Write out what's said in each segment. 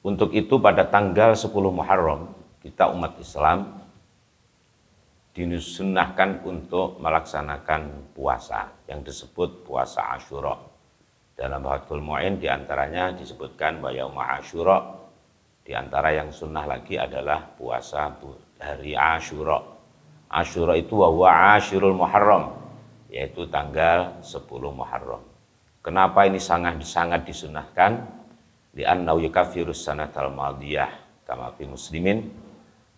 Untuk itu pada tanggal 10 Muharram kita umat Islam disunnahkan untuk melaksanakan puasa yang disebut puasa Asyura. Dalam Fathul Mu'in diantaranya disebutkan bahwa yaum Asyura, diantara yang sunnah lagi adalah puasa hari Asyura. Asyura itu wa Asyirul Muharram, yaitu tanggal 10 Muharram. Kenapa ini sangat disunahkan? Li'annahu yukaffirus sanatal madiyah kama fi Muslimin.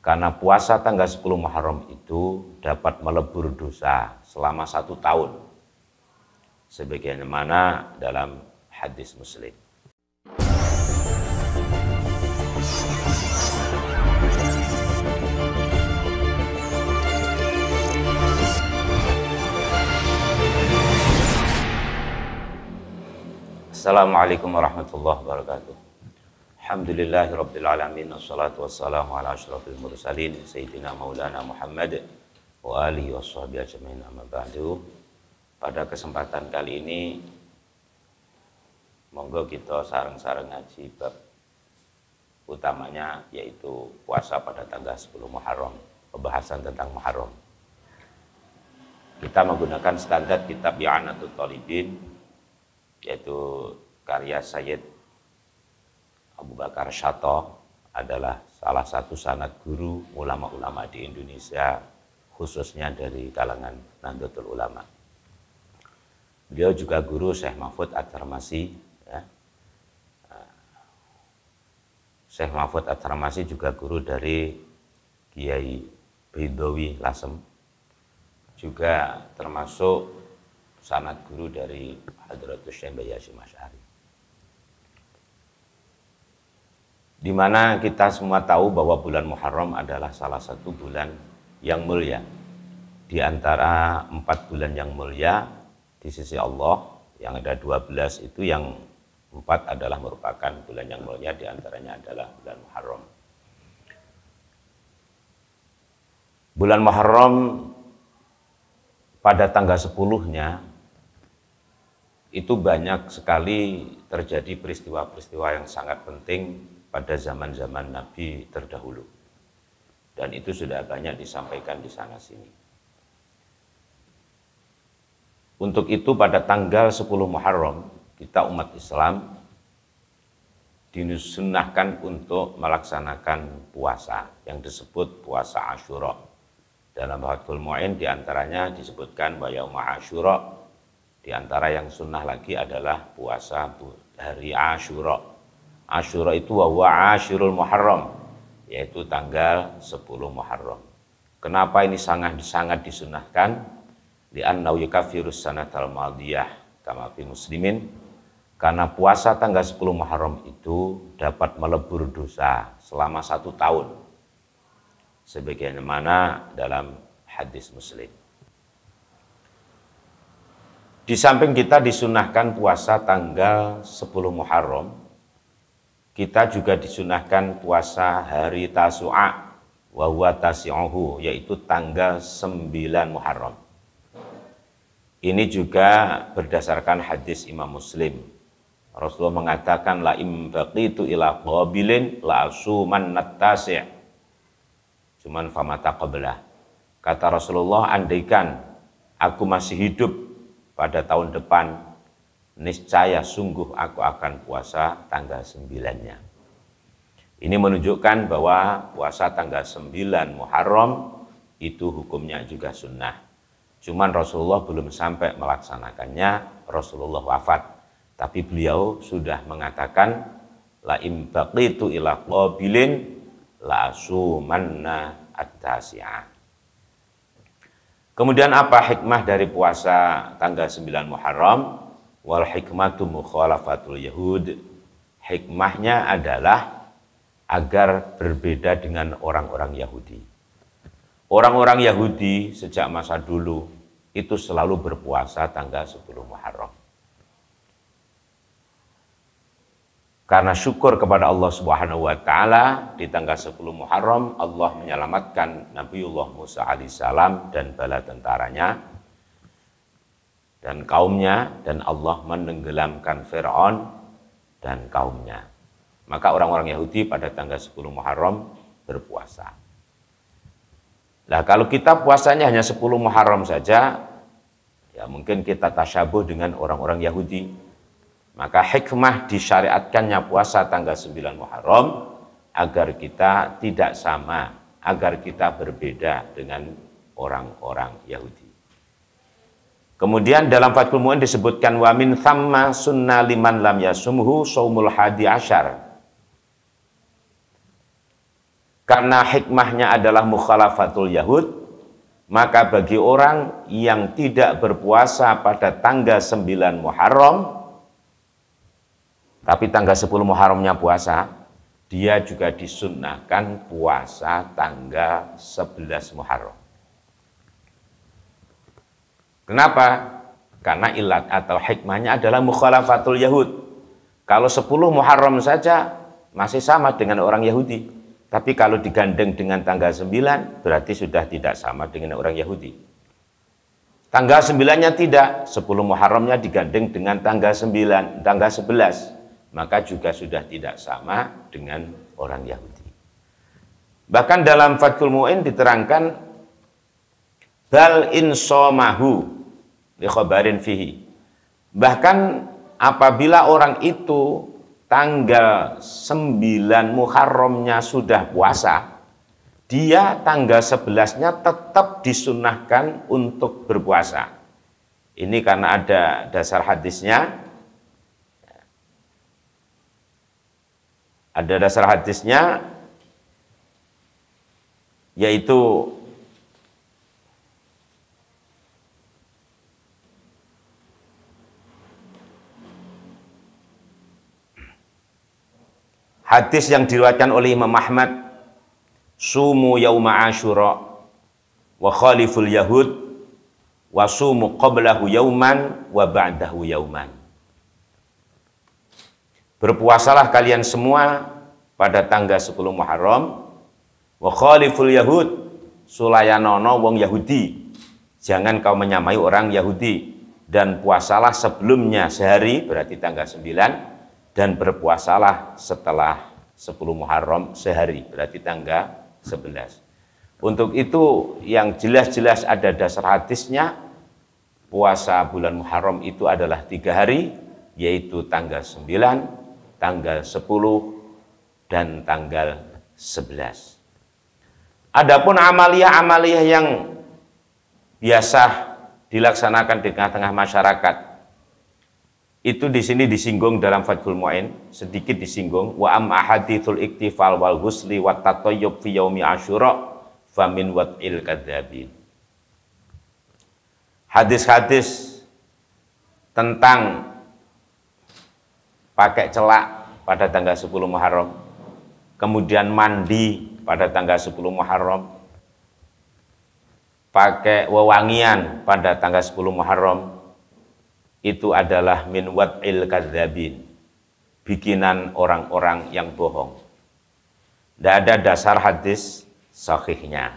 Karena puasa tanggal 10 Muharram itu dapat melebur dosa selama 1 tahun. Sebagaimana dalam hadis Muslim. Assalamualaikum warahmatullahi wabarakatuh. Alhamdulillahirabbil alamin, wassalatu wassalamu ala asyrofil mursalin sayyidina maulana Muhammad wa alihi washabihi ajmain, amma ba'du. Pada kesempatan kali ini monggo kita sareng-sareng ngaji bab utamanya, yaitu puasa pada tanggal 10 Muharram, pembahasan tentang Muharram. Kita menggunakan standar kitab I'anatul Talibin, yaitu karya Sayyid Abu Bakar Syato, adalah salah satu sanad guru ulama-ulama di Indonesia, khususnya dari kalangan Nahdlatul Ulama. Beliau juga guru Syekh Mahfud At-Tarmasi. Ya. Syekh Mahfud At-Tarmasi juga guru dari Kiai Baidawi Lasem. Juga termasuk sanad guru dari Hadratus Syekh Mbah Hasyim Asy'ari. Di mana kita semua tahu bahwa bulan Muharram adalah salah satu bulan yang mulia. Di antara 4 bulan yang mulia di sisi Allah, yang ada 12 itu, yang 4 adalah merupakan bulan yang mulia, di antaranya adalah bulan Muharram. Bulan Muharram pada tanggal 10-nya itu banyak sekali terjadi peristiwa-peristiwa yang sangat penting pada zaman-zaman Nabi terdahulu. Dan itu sudah banyak disampaikan di sana-sini. Untuk itu pada tanggal 10 Muharram kita umat Islam disunnahkan untuk melaksanakan puasa yang disebut puasa Asyura. Dalam Fathul Mu'in diantaranya disebutkan bahwa yaum Asyura, diantara yang sunnah lagi adalah puasa hari Asyura. Asyura itu wa Asyirul Muharram, yaitu tanggal 10 Muharram. Kenapa ini sangat disunahkan? Li'annahu yukaffirus sanatal madiyah kama fi Muslimin. Karena puasa tanggal 10 Muharram itu dapat melebur dosa selama 1 tahun. Sebagaimana dalam hadis Muslim. Di samping kita disunahkan puasa tanggal 10 Muharram, kita juga disunahkan puasa hari Tasu'a wa huwa tasi'uhu, yaitu tanggal 9 Muharram. Ini juga berdasarkan hadis Imam Muslim. Rasulullah mengatakan la im baqitu ila qabilin la asuman nattasi'. Cuman famata qablah. Kata Rasulullah, andaikan aku masih hidup pada tahun depan, niscaya sungguh aku akan puasa tanggal 9-nya. Ini menunjukkan bahwa puasa tanggal 9 Muharram itu hukumnya juga sunnah. Cuman Rasulullah belum sampai melaksanakannya, Rasulullah wafat. Tapi beliau sudah mengatakan, la im baqitu ila qabilin la asumanna at-tasi'ah. Kemudian apa hikmah dari puasa tanggal 9 Muharram? Wal hikmatu mukhalafatul yahud. Hikmahnya adalah agar berbeda dengan orang-orang Yahudi. Orang-orang Yahudi sejak masa dulu itu selalu berpuasa tanggal 10 Muharram. Karena syukur kepada Allah Subhanahu wa taala, di tanggal 10 Muharram Allah menyelamatkan Nabiullah Musa alaihissalam dan bala tentaranya dan kaumnya, dan Allah menenggelamkan Fir'aun dan kaumnya. Maka orang-orang Yahudi pada tanggal 10 Muharram berpuasa. Nah, kalau kita puasanya hanya 10 Muharram saja, ya mungkin kita tasyabuh dengan orang-orang Yahudi. Maka hikmah disyariatkannya puasa tanggal 9 Muharram agar kita tidak sama, agar kita berbeda dengan orang-orang Yahudi. Kemudian dalam Fathul Mu'in disebutkan wa min thamma sunna liman lam yasumhu shaumul hadi asyar. Karena hikmahnya adalah mukhalafatul Yahud, maka bagi orang yang tidak berpuasa pada tanggal 9 Muharram, tapi tanggal 10 Muharramnya puasa, dia juga disunnahkan puasa tanggal 11 Muharram. Kenapa? Karena ilat atau hikmahnya adalah mukhalafatul Yahud. Kalau 10 Muharram saja masih sama dengan orang Yahudi. Tapi kalau digandeng dengan tanggal 9, berarti sudah tidak sama dengan orang Yahudi. Tanggal 9-nya tidak, 10 Muharramnya digandeng dengan tanggal 9, tanggal 11. Maka juga sudah tidak sama dengan orang Yahudi. Bahkan dalam Fathul Mu'in diterangkan, bal in somahu li khabarin fihi. Bahkan apabila orang itu tanggal 9 Muharramnya sudah puasa, dia tanggal 11-nya tetap disunahkan untuk berpuasa. Ini karena ada dasar hadisnya. Ada dasar hadisnya, yaitu hadis yang diriwayatkan oleh Imam Ahmad, sumu yauma Asyura wa khaliful yahud wa sumu qablahu yauman wa ba'dahu yauman. Berpuasalah kalian semua pada tanggal 10 Muharram, wa khaliful yahud, sulayanono wong Yahudi, jangan kau menyamai orang Yahudi, dan puasalah sebelumnya sehari, berarti tanggal 9, dan berpuasalah setelah 10 Muharram sehari, berarti tanggal 11. Untuk itu yang jelas-jelas ada dasar hadisnya, puasa bulan Muharram itu adalah 3 hari, yaitu tanggal 9, tanggal 10, dan tanggal 11. Adapun amaliyah-amaliyah yang biasa dilaksanakan di tengah-tengah masyarakat, itu di sini disinggung dalam Fathul Mu'in, sedikit disinggung. Wa am ahadithul iktifal wal ghusli wat tatayyub fi yaumi Asyura fa min wad'il kadzabin. Hadis-hadis tentang pakai celak pada tanggal 10 Muharram, kemudian mandi pada tanggal 10 Muharram, pakai wewangian pada tanggal 10 Muharram, itu adalah min wad'il kadzabin, bikinan orang-orang yang bohong. Tidak ada dasar hadis sahihnya.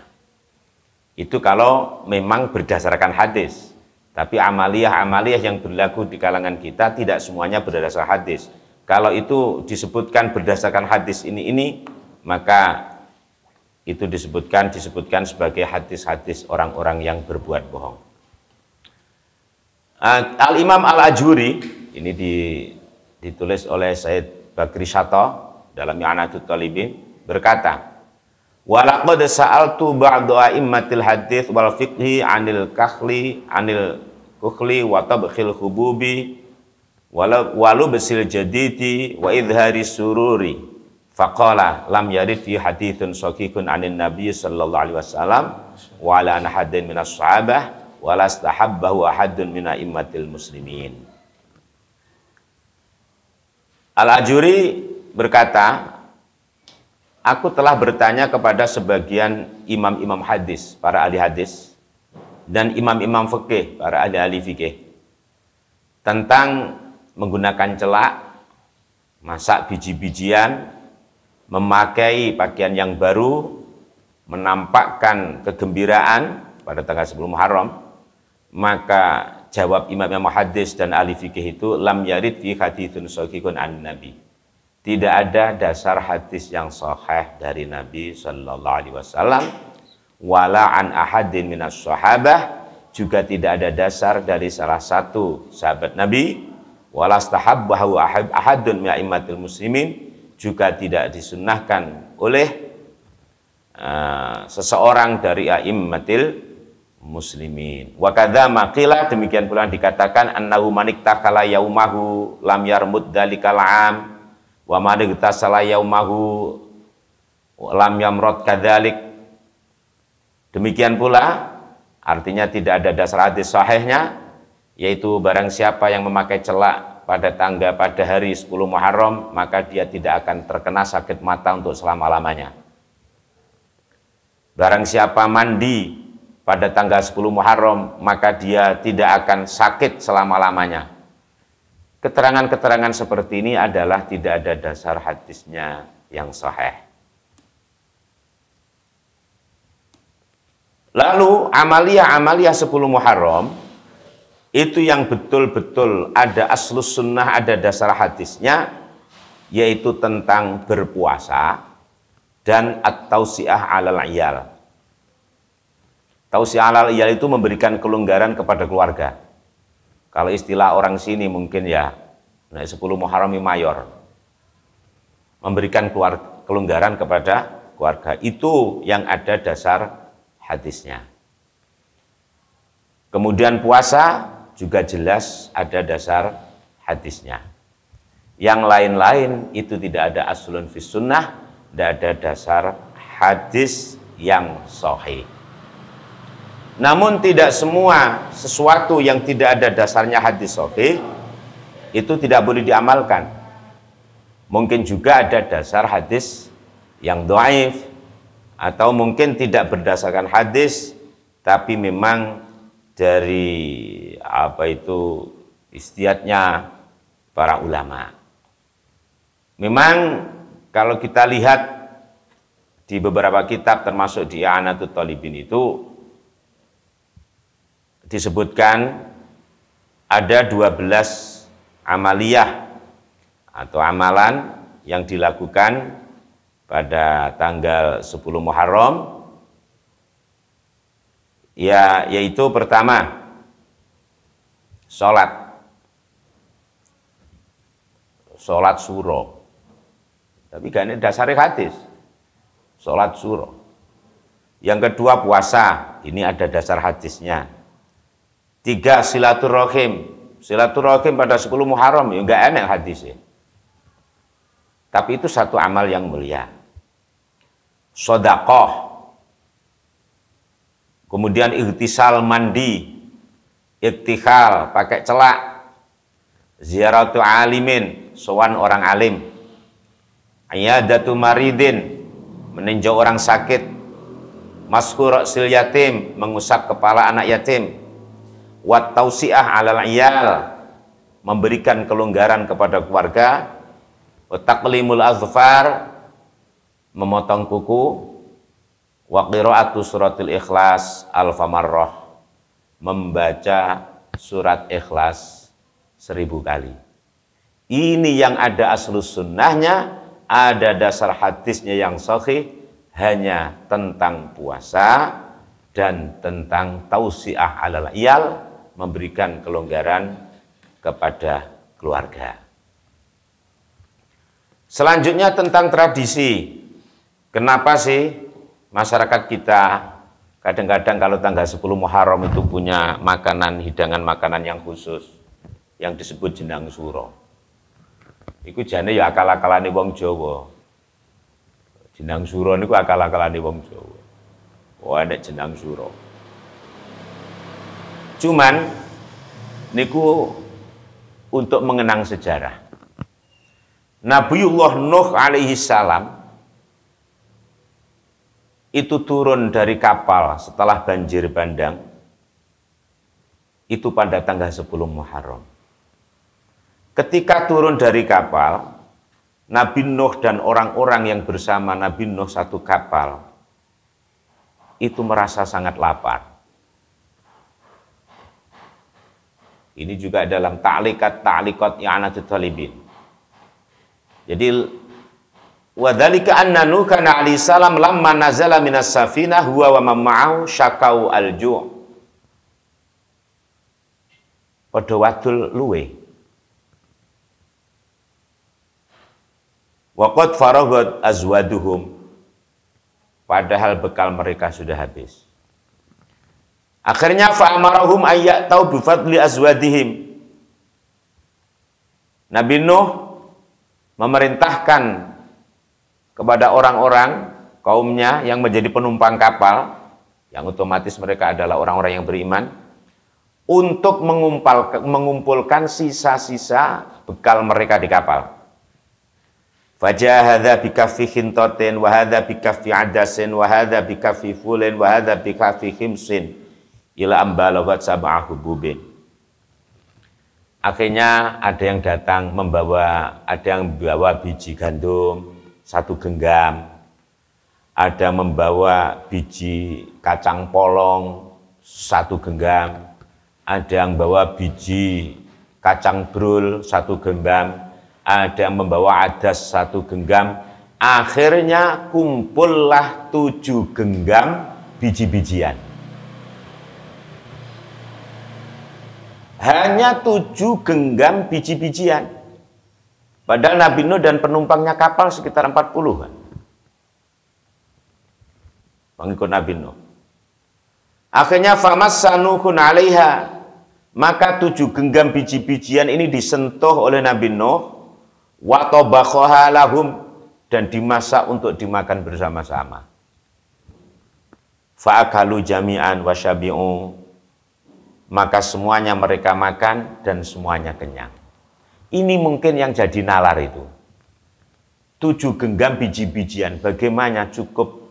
Itu kalau memang berdasarkan hadis. Tapi amaliyah-amaliyah yang berlaku di kalangan kita tidak semuanya berdasarkan hadis. Kalau itu disebutkan berdasarkan hadis ini, maka itu disebutkan sebagai hadis-hadis orang-orang yang berbuat bohong. Al-Imam Al-Ajuri, ini ditulis oleh Said Bakri Syato dalam I'anatul Talibin, berkata, walaqad sa'altu ba'du a'immatil hadits wal fiqhi 'anil kukhli wa tabkhil hububi walau basil jadidi wa idhari sururi faqala lam yarid fi haditsun sahihun 'anin nabiy sallallahu alaihi wasallam wa ala ahadin minas sahabah wa la istahabbahu ahadun min a'immatil muslimin. Al-Ajuri berkata, aku telah bertanya kepada sebagian imam-imam hadis, para ahli hadis, dan imam-imam fikih, para ahli-ahli fikih, tentang menggunakan celak, masak biji-bijian, memakai pakaian yang baru, menampakkan kegembiraan pada tanggal 10 Muharram. Maka jawab imam-imam hadis dan ahli fikih itu, lam yarid fi haditsun sahihun an nabi. tidak ada dasar hadis yang sahih dari Nabi Sallallahu Alaihi Wasallam, wala an ahadin minas sahabah, juga tidak ada dasar dari salah satu sahabat Nabi, wala stahabbahu ahadun min a'immatil muslimin, juga tidak disunnahkan oleh seseorang dari a'immatil muslimin. Wa kadza maqila, demikian pula dikatakan annahu maniktakala yaumahu lam yarmud dzalikal am wa maniktasala yaumahu lam yamrad kadzalik. Demikian pula artinya tidak ada dasar hadis sahihnya, yaitu barang siapa yang memakai celak pada hari 10 Muharram, maka dia tidak akan terkena sakit mata untuk selama-lamanya. Barang siapa mandi pada tanggal 10 Muharram, maka dia tidak akan sakit selama-lamanya. Keterangan-keterangan seperti ini adalah tidak ada dasar hadisnya yang sahih. Lalu amalia-amalia 10 Muharram itu yang betul-betul ada aslus sunnah, ada dasar hadisnya, yaitu tentang berpuasa dan at-tausiah alal iyal. Tausiah alal iyal itu memberikan kelonggaran kepada keluarga. Kalau istilah orang sini mungkin ya, 10 Muharram mayor. Memberikan kelonggaran kepada keluarga. Itu yang ada dasar hadisnya. Kemudian puasa juga jelas ada dasar hadisnya. Yang lain-lain itu tidak ada aslun fis sunnah, tidak ada dasar hadis yang sahih. Namun tidak semua sesuatu yang tidak ada dasarnya hadis sahih itu tidak boleh diamalkan. Mungkin juga ada dasar hadis yang dhaif, atau mungkin tidak berdasarkan hadis tapi memang dari ijtihadnya para ulama. Memang kalau kita lihat di beberapa kitab termasuk di I'anatut Thalibin itu disebutkan ada 12 amaliyah atau amalan yang dilakukan pada tanggal 10 Muharram, yaitu pertama sholat suro, tapi gak ada dasar hadis, sholat suro. Yang kedua puasa, ini ada dasar hadisnya. 3 silaturahim pada 10 Muharram, ya enggak enak hadisnya. Tapi itu satu amal yang mulia. Sedekah. Kemudian ightisal mandi, iktihal pakai celak, ziaratu alimin, sowan orang alim, iyadatu maridin, meninjau orang sakit, maskur sil yatim, mengusap kepala anak yatim, wat tausiah alal iyal, memberikan kelonggaran kepada keluarga, wa taqlimul azfar, memotong kuku, wa qiraatu suratul ikhlas alfa marrah, membaca surat ikhlas 1000 kali. Ini yang ada aslus sunnahnya, ada dasar hadisnya yang sahih, hanya tentang puasa dan tentang tausiah alal iyal, memberikan kelonggaran kepada keluarga. Selanjutnya tentang tradisi. Kenapa sih masyarakat kita kadang-kadang kalau tanggal 10 Muharram itu punya makanan, hidangan makanan yang khusus yang disebut jenang suro. Iku jane ya akal-akalane wong Jawa. Jenang suro niku akal-akalane wong Jawa. Oh, ada jenang suro. Cuman niku untuk mengenang sejarah. Nabiullah Nuh alaihi salam itu turun dari kapal setelah banjir bandang itu pada tanggal 10 Muharram. Ketika turun dari kapal, Nabi Nuh dan orang-orang yang bersama Nabi Nuh satu kapal itu merasa sangat lapar. Ini juga dalam ta'liqat I'anatut Thalibin. Jadi wadzalika anna Nuh kana alaihi salam lamma nazala minas safinah huwa wa man ma'ahu syakau al-ju'. Padha wadul luwe. Wa qad faraghat azwaduhum. Padahal bekal mereka sudah habis. Akhirnya fa'amarahum ayyatau bi fadli azwadihim. Nabi Nuh memerintahkan kepada orang-orang kaumnya yang menjadi penumpang kapal, yang otomatis mereka adalah orang-orang yang beriman, untuk mengumpulkan sisa-sisa bekal mereka di kapal. Fajah hadza bikaffi khintatin wa hadza bikaffi adasin wa hadza bikaffi fulin wa hadza bikaffi khimsin ila ambalawat sab'a hububin. Akhirnya ada yang datang ada yang membawa biji gandum 1 genggam, ada membawa biji kacang polong 1 genggam, ada yang membawa biji kacang brul 1 genggam, ada yang membawa adas 1 genggam. Akhirnya kumpullah 7 genggam biji-bijian. Hanya 7 genggam biji-bijian. Padahal Nabi Nuh dan penumpangnya kapal sekitar 40-an. Pengikut Nabi Nuh. Akhirnya famassanuhun 'alaiha. Maka 7 genggam biji-bijian ini disentuh oleh Nabi Nuh. Wa tabakhaha lahum, dan dimasak untuk dimakan bersama-sama. Fa'akalu jami'an wa syabi'u. Maka semuanya mereka makan dan semuanya kenyang. Ini mungkin yang jadi nalar itu. 7 genggam biji-bijian, bagaimana cukup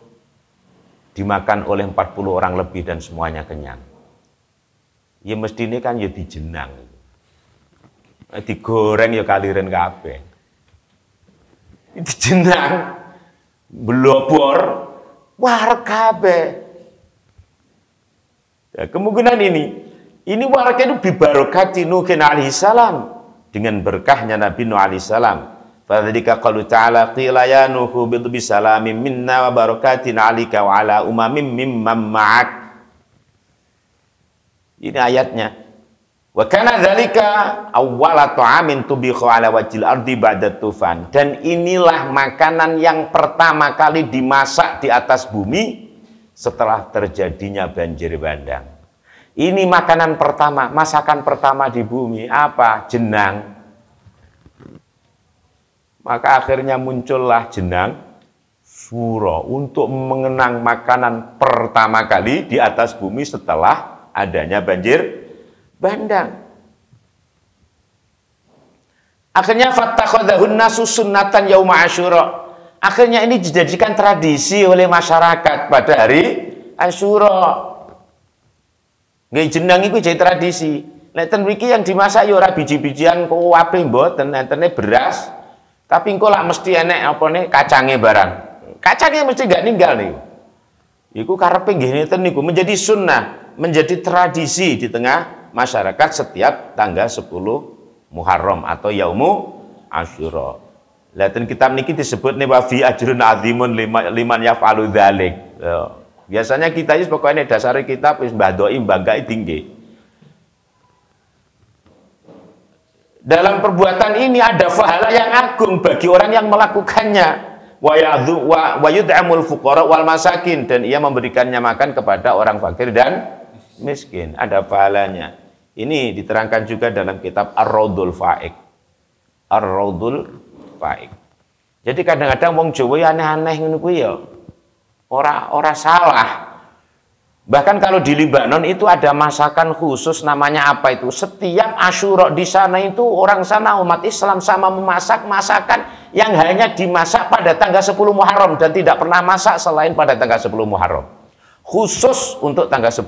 dimakan oleh 40 orang lebih dan semuanya kenyang. Ya mesti ini kan ya dijenang. Digoreng ya kaliren kabeh. Dijenang, blobor, war kabeh. Ya, kemungkinan ini warga itu bibarokati Nuhin alaihi salam, dengan berkahnya Nabi Nuh alaihi salam. Fadzalika qalu ta'ala qila ya Nuhu bi salamin minna wa barakatin 'alaika wa 'ala umamin mimman ma'ak. Ini ayatnya. Wa kana dzalika awwala ta'amin tubikhu 'ala wajhil ardi ba'da tufan. Dan inilah makanan yang pertama kali dimasak di atas bumi setelah terjadinya banjir bandang. Ini makanan pertama, masakan pertama di bumi apa? Jenang. Maka akhirnya muncullah jenang suro untuk mengenang makanan pertama kali di atas bumi setelah adanya banjir bandang. Akhirnya fattakhadhahun nasu sunnatan yauma Asyura. Akhirnya ini dijadikan tradisi oleh masyarakat pada hari Asyura. Nggih jenang iku jadi tradisi. Nek ten mriki yang dimasak ya ora biji-bijian kok apik mboten, entene beras. Tapi engko lak mesti enek apane kacange barang. Kacangnya mesti gak ninggal niku. Iku karepe nggih ngeten niku menjadi sunnah, menjadi tradisi di tengah masyarakat setiap tanggal 10 Muharram atau Yaumu Asyura. Lah ten kitab niki disebut wa fi ajrun azimun liman yaf'alu dzalik. Biasanya kita ini pokoknya dasar kitab wis mbadoi banggai tinggi. Dalam perbuatan ini ada pahala yang agung bagi orang yang melakukannya. Wa yud'amul fuqara wal masakin, dan ia memberikannya makan kepada orang fakir dan miskin. Ada pahalanya. Ini diterangkan juga dalam kitab Ar-Raudul Fa'iq. Ar-Raudul Fa'iq. Jadi kadang-kadang wong Jawa aneh-aneh ngono kuwi ya. Ora salah. Bahkan kalau di Libanon itu ada masakan khusus namanya apa itu? Setiap Asyura di sana itu orang sana umat Islam sama memasak masakan yang hanya dimasak pada tanggal 10 Muharram dan tidak pernah masak selain pada tanggal 10 Muharram. Khusus untuk tanggal 10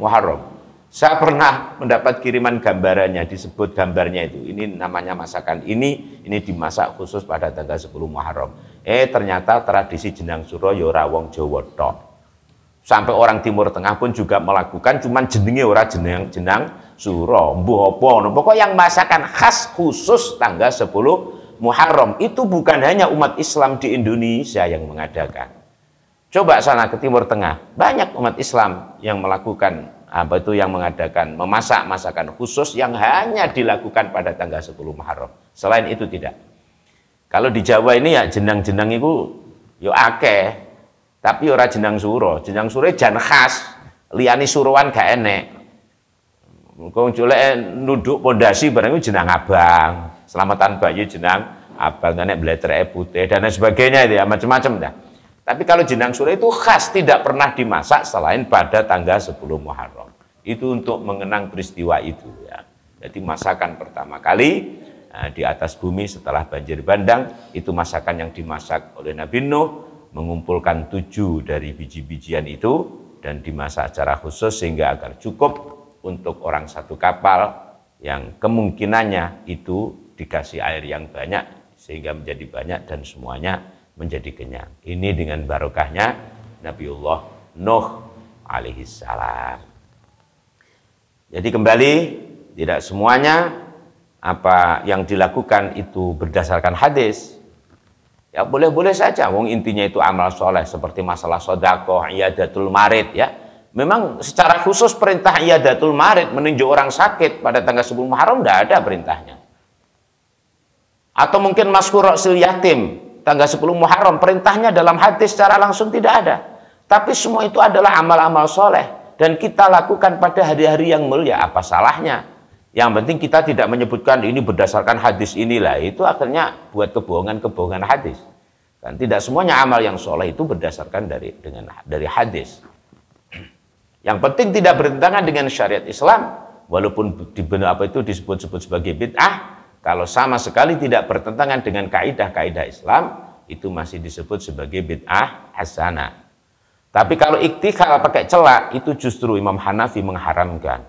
Muharram. Saya pernah mendapat kiriman gambarannya, disebut gambarnya itu. Ini namanya masakan ini dimasak khusus pada tanggal 10 Muharram. Ternyata tradisi jenang suro ya ora wong Jawa tok. Sampai orang Timur Tengah pun juga melakukan, cuman jenenge ora jenang suro, mbuh apa. Pokok yang masakan khas khusus tanggal 10 Muharram itu bukan hanya umat Islam di Indonesia yang mengadakan. Coba sana ke Timur Tengah, banyak umat Islam yang melakukan yang mengadakan memasak masakan khusus yang hanya dilakukan pada tanggal 10 Muharram. Selain itu tidak. Kalau di Jawa ini ya jenang-jenang itu yo akeh, tapi ora jenang suro. Jenang suro jan khas, liyane suruhan gak enek. Kok colek nunduk pondasi barang itu jenang abang, selamatan bayi jenang abang, nek bletreke putih dan lain sebagainya itu ya macam-macam dah. Tapi kalau jenang suro itu khas, tidak pernah dimasak selain pada tanggal 10 Muharram. Itu untuk mengenang peristiwa itu ya. Jadi masakan pertama kali di atas bumi setelah banjir bandang, itu masakan yang dimasak oleh Nabi Nuh, mengumpulkan 7 dari biji-bijian itu dan dimasak secara khusus sehingga agar cukup untuk orang satu kapal yang kemungkinannya itu dikasih air yang banyak sehingga menjadi banyak dan semuanya menjadi kenyang. Ini dengan barokahnya Nabiullah Nuh alaihissalam. Jadi kembali, tidak semuanya apa yang dilakukan itu berdasarkan hadis. Ya boleh-boleh saja, wong intinya itu amal soleh seperti masalah sodakoh, iyadatul marid ya. Memang secara khusus perintah iyadatul marid meninjau orang sakit pada tanggal 10 Muharram tidak ada perintahnya. Atau mungkin maskuroksil yatim tanggal 10 Muharram, perintahnya dalam hadis secara langsung tidak ada. Tapi semua itu adalah amal-amal soleh. Dan kita lakukan pada hari-hari yang mulia, apa salahnya? Yang penting kita tidak menyebutkan ini berdasarkan hadis inilah. Itu akhirnya buat kebohongan-kebohongan hadis. Dan tidak semuanya amal yang soleh itu berdasarkan dari hadis. Yang penting tidak bertentangan dengan syariat Islam. Walaupun itu disebut-sebut sebagai bid'ah. Kalau sama sekali tidak bertentangan dengan kaidah-kaidah Islam, itu masih disebut sebagai bid'ah hasanah. Tapi kalau iktikhal pakai celak, itu justru Imam Hanafi mengharamkan.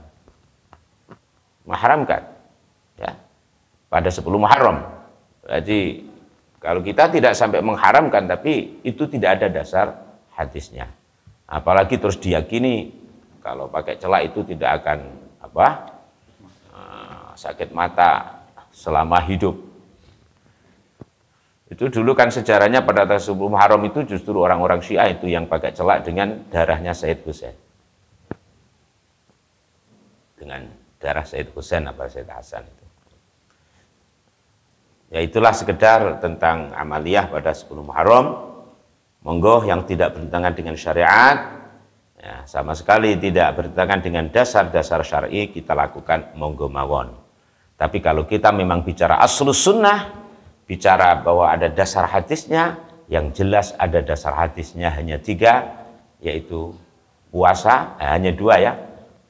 Mengharamkan. Ya. Pada 10 Muharram. Jadi kalau kita tidak sampai mengharamkan, tapi itu tidak ada dasar hadisnya. Apalagi terus diyakini kalau pakai celak itu tidak akan sakit mata selama hidup. Itu dulu kan sejarahnya pada tanggal 10 Muharram itu justru orang-orang Syiah itu yang pakai celak dengan darahnya Said Husain. Dengan darah Said Husain apa Said Hasan itu. Ya itulah sekedar tentang amaliyah pada 10 Muharram. Monggo yang tidak bertentangan dengan syariat, ya, sama sekali tidak bertentangan dengan dasar-dasar syar'i kita lakukan monggo mawon. Tapi kalau kita memang bicara aslus sunnah, bicara bahwa ada dasar hadisnya, yang jelas ada dasar hadisnya hanya 3, yaitu puasa, hanya 2 ya,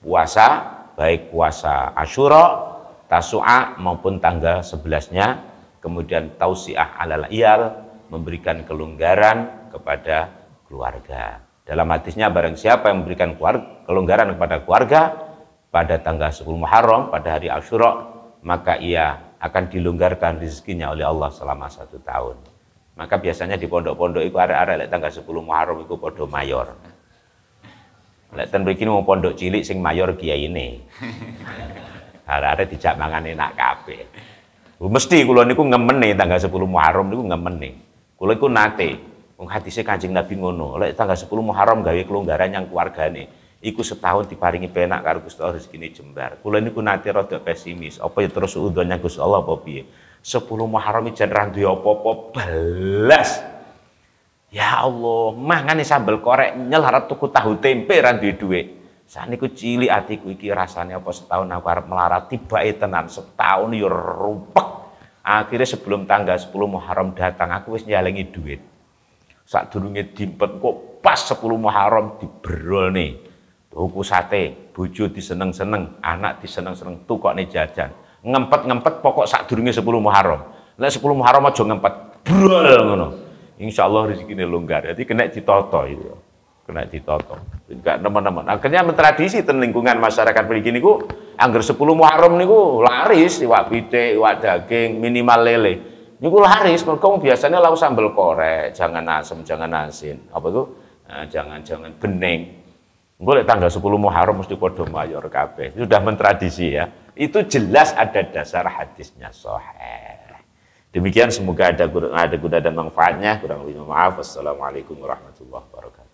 puasa, baik puasa Asyura, Tasu'a maupun tanggal 11-nya, kemudian tausiah alal iyal, memberikan kelonggaran kepada keluarga. Dalam hadisnya barang siapa yang memberikan kelonggaran kepada keluarga pada tanggal 10 Muharram, pada hari Asyura, maka ia akan dilonggarkan rezekinya oleh Allah selama 1 tahun. Maka biasanya di pondok-pondok itu arek-arek tanggal 10 Muharram itu podo mayor. Lek ten mriki mau pondok cilik sing mayor kiyaine. Arek-arek dijak mangan enak kabeh. Mesti kula niku ngemene tanggal 10 Muharram niku ngemene. Kula iku nate wong hadise Kanjeng Nabi ngono, lek tanggal 10 Muharram gawe kelonggaran yang keluargane. Iku setahun diparingi penak karo Gusti Allah rezekine jembar. Kula niku nate rada pesimis. Apa ya terus udhone Gusti Allah apa piye? 10 Muharram jan ra duwe apa-apa belas. Ya Allah, mangane sambel korek nyel arep tuku tahu tempe ra duwe dhuwit. Sakniku cilik atiku iki rasane apa setahun aku arep melarat tibake tenan setahun ya rumpek. Akhirnya sebelum tanggal 10 Muharram datang aku wis nyalengi dhuwit. Sadurunge dimpet kok pas 10 Muharram diberolne. Tuku sate, bojo diseneng-seneng, anak diseneng-seneng, tukokne jajan. Ngempet-ngempet pokok sadurunge 10 Muharram. Nek 10 Muharram aja ngempet, brol ngono. Insyaallah rezekine longgar. Jadi kena ditoto itu. Kena ditoto. Enggak nemen-nemen. Akhirnya mentradisi ten lingkungan masyarakat mriki niku angger 10 Muharram niku laris iwak pitik, iwak daging, minimal lele. Niku laris mergo biasanya lau sambel korek, jangan asem, jangan asin. Apa itu? Nah, jangan bening. Boleh tanggal 10 Muharram mesti podo mayor kabeh. Sudah mentradisi ya. Itu jelas ada dasar hadisnya sahih. Demikian, semoga ada guna dan manfaatnya. Kurang lebih maaf. Wassalamualaikum warahmatullahi wabarakatuh.